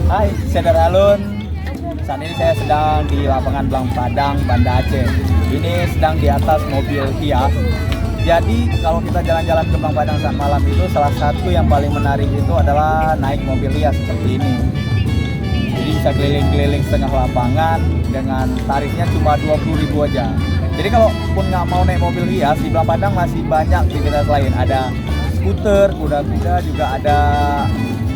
Hai, saya Daralun. Saat ini saya sedang di lapangan Blang Padang, Banda Aceh. Ini sedang di atas mobil hias. Jadi kalau kita jalan-jalan ke Blang Padang saat malam itu, salah satu yang paling menarik itu adalah naik mobil hias seperti ini. Jadi bisa keliling-keliling setengah lapangan dengan tarifnya cuma 20.000 aja. Jadi kalau pun nggak mau naik mobil hias, di Blang Padang masih banyak aktivitas lain. Ada skuter, kuda-kuda, juga ada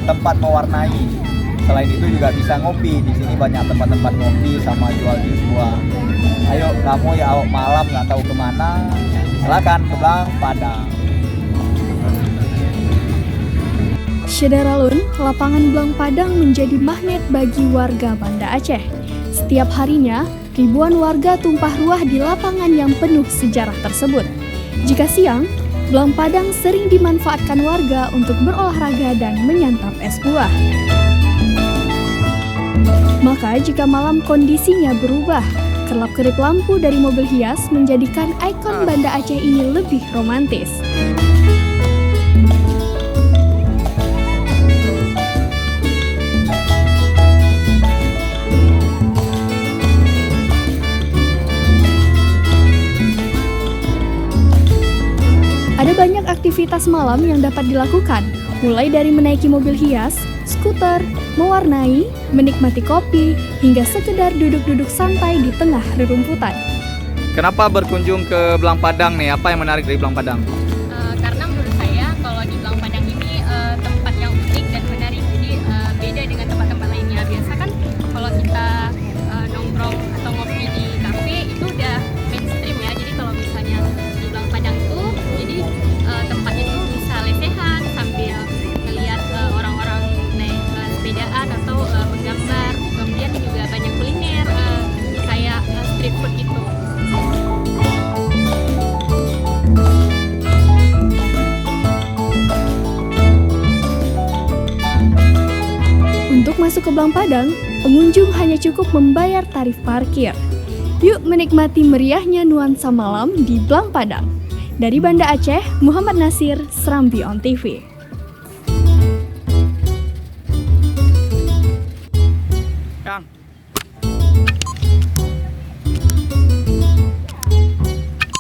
tempat mewarnai. Selain itu juga bisa ngopi. Di sini banyak tempat-tempat ngopi sama jual jus buah. Ayo kamu ya awak malam nggak tahu kemana, silakan ke Blang Padang. Syederalun, lapangan Blang Padang menjadi magnet bagi warga Banda Aceh. Setiap harinya, ribuan warga tumpah ruah di lapangan yang penuh sejarah tersebut. Jika siang, Blang Padang sering dimanfaatkan warga untuk berolahraga dan menyantap es buah. Maka jika malam kondisinya berubah, kerlap-kerip lampu dari mobil hias menjadikan ikon Banda Aceh ini lebih romantis. Ada banyak aktivitas malam yang dapat dilakukan, mulai dari menaiki mobil hias, skuter, mewarnai, menikmati kopi, hingga sekedar duduk-duduk santai di tengah rerumputan. Kenapa berkunjung ke Blang Padang nih? Apa yang menarik dari Blang Padang? Karena menurut saya kalau di Blang Padang ini tempat yang unik dan menarik, jadi beda dengan tempat-tempat lainnya. Biasa kan kalau kita nongkrong atau ngopi di kafe itu udah mainstream ya. Jadi kalau misalnya di Blang Padang tuh, jadi tempatnya tuh bisa lesehan sambil ngelihat orang-orang naik sepedaan atau menggambar. Kemudian juga banyak kuliner kayak street food gitu. Untuk masuk ke Blang Padang, pengunjung hanya cukup membayar tarif parkir. Yuk menikmati meriahnya nuansa malam di Blang Padang. Dari Banda Aceh, Muhammad Nasir, Serambi On TV.